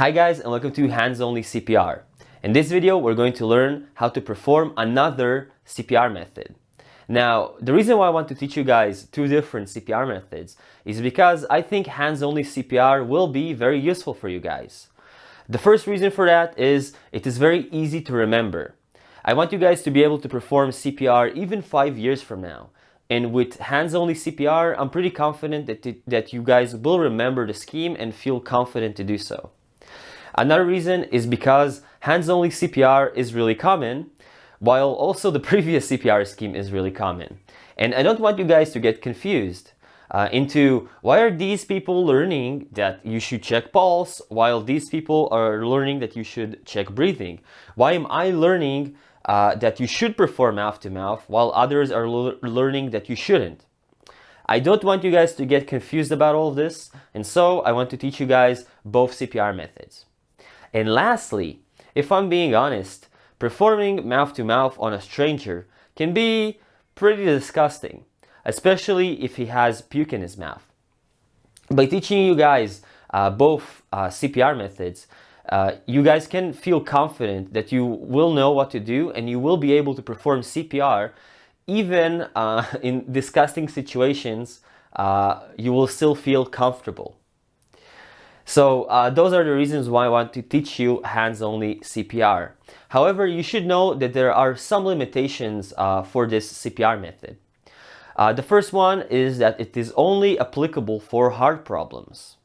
Hi guys, and welcome to Hands Only CPR. In this video, we're going to learn how to perform another CPR method. Now, the reason why I want to teach you guys two different CPR methods is because I think Hands Only CPR will be very useful for you guys. The first reason for that is it is very easy to remember. I want you guys to be able to perform CPR even 5 years from now. And with Hands Only CPR, I'm pretty confident that you guys will remember the scheme and feel confident to do so. Another reason is because hands-only CPR is really common, while also the previous CPR scheme is really common. And I don't want you guys to get confused into why are these people learning that you should check pulse while these people are learning that you should check breathing? Why am I learning that you should perform mouth-to-mouth while others are learning that you shouldn't? I don't want you guys to get confused about all of this, and so I want to teach you guys both CPR methods. And lastly, if I'm being honest, performing mouth-to-mouth on a stranger can be pretty disgusting, especially if he has puke in his mouth. By teaching you guys both CPR methods, you guys can feel confident that you will know what to do and you will be able to perform CPR even in disgusting situations. You will still feel comfortable. So those are the reasons why I want to teach you hands-only CPR. However, you should know that there are some limitations for this CPR method. The first one is that it is only applicable for heart problems.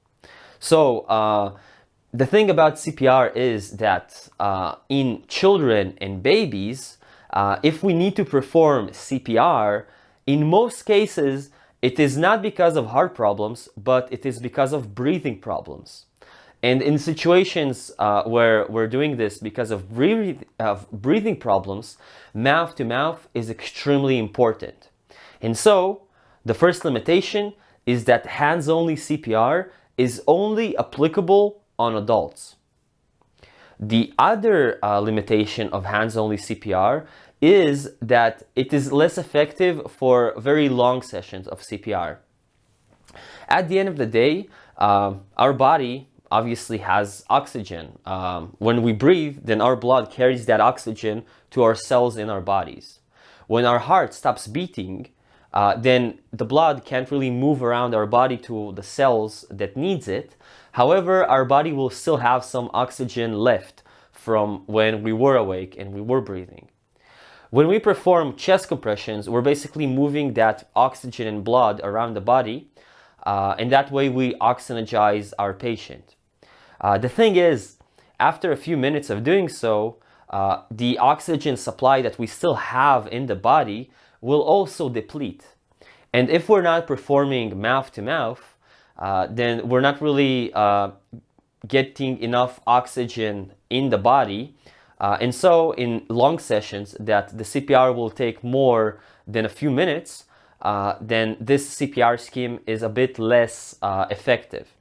So the thing about CPR is that in children and babies, if we need to perform CPR, in most cases, it is not because of heart problems, but it is because of breathing problems. And in situations where we're doing this because of breathing problems, mouth-to-mouth is extremely important. And so, the first limitation is that hands-only CPR is only applicable on adults. The other limitation of hands-only CPR is that it is less effective for very long sessions of CPR. At the end of the day, our body obviously has oxygen. When we breathe, then our blood carries that oxygen to our cells in our bodies. When our heart stops beating, then the blood can't really move around our body to the cells that needs it. However, our body will still have some oxygen left from when we were awake and we were breathing. When we perform chest compressions, we're basically moving that oxygen and blood around the body, and that way we oxygenize our patient. The thing is, after a few minutes of doing so, the oxygen supply that we still have in the body will also deplete. And if we're not performing mouth-to-mouth, then we're not really getting enough oxygen in the body. And so in long sessions that the CPR will take more than a few minutes, then this CPR scheme is a bit less effective.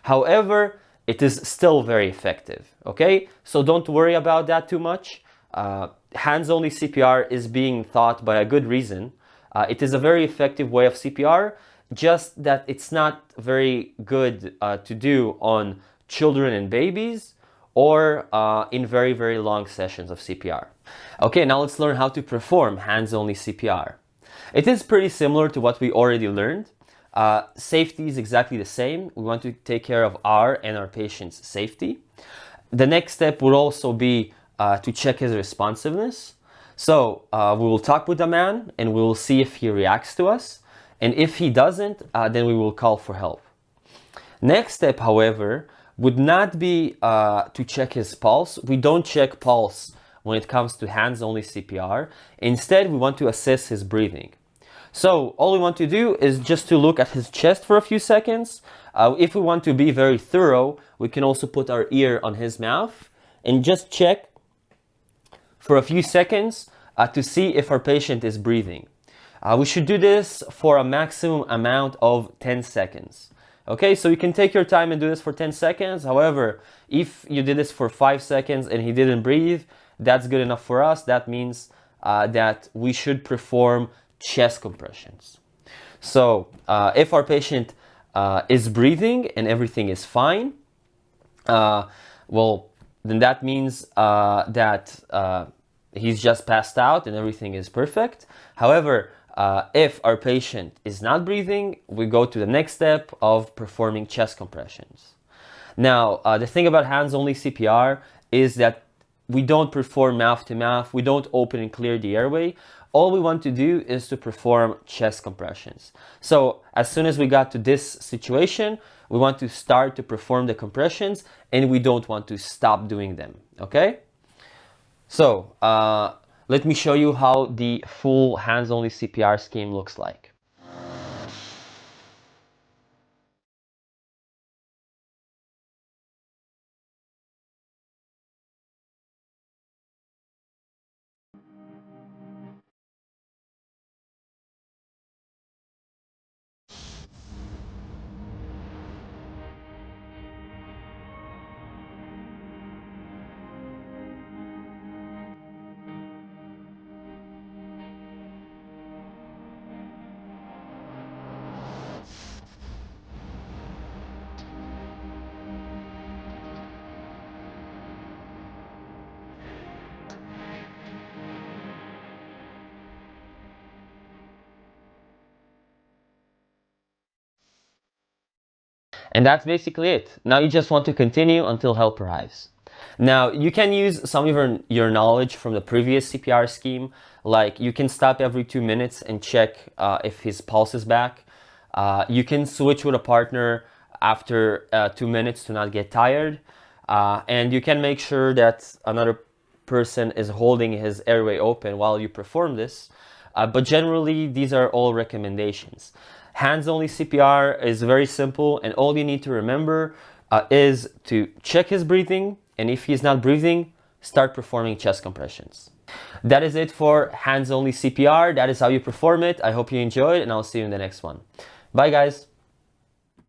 However, it is still very effective, okay? So don't worry about that too much. Hands-only CPR is being taught by a good reason. It is a very effective way of CPR, just that it's not very good to do on children and babies, or in very, very long sessions of CPR. Okay, now let's learn how to perform hands-only CPR. It is pretty similar to what we already learned. Safety is exactly the same. We want to take care of our and our patient's safety. The next step would also be to check his responsiveness. So we will talk with the man and we will see if he reacts to us. And if he doesn't, then we will call for help. Next step, however, would not be to check his pulse. We don't check pulse when it comes to hands-only CPR. Instead, we want to assess his breathing. So all we want to do is just to look at his chest for a few seconds. If we want to be very thorough, we can also put our ear on his mouth and just check for a few seconds to see if our patient is breathing. We should do this for a maximum amount of 10 seconds. Okay, so you can take your time and do this for 10 seconds. However, if you did this for 5 seconds and he didn't breathe, that's good enough for us. That means that we should perform chest compressions. So if our patient is breathing and everything is fine, well, then that means that he's just passed out and everything is perfect. However, if our patient is not breathing, we go to the next step of performing chest compressions. Now, the thing about hands-only CPR is that we don't perform mouth to mouth, we don't open and clear the airway. All we want to do is to perform chest compressions. So as soon as we got to this situation, we want to start to perform the compressions and we don't want to stop doing them, okay? So let me show you how the full hands-only CPR scheme looks like. And that's basically it. Now you just want to continue until help arrives. Now you can use some of your knowledge from the previous CPR scheme, like you can stop every 2 minutes and check if his pulse is back. You can switch with a partner after 2 minutes to not get tired. And you can make sure that another person is holding his airway open while you perform this. But generally, these are all recommendations. Hands-only CPR is very simple, and all you need to remember is to check his breathing, and if he's not breathing, start performing chest compressions. That is it for hands-only CPR. That is how you perform it. I hope you enjoyed, and I'll see you in the next one. Bye, guys.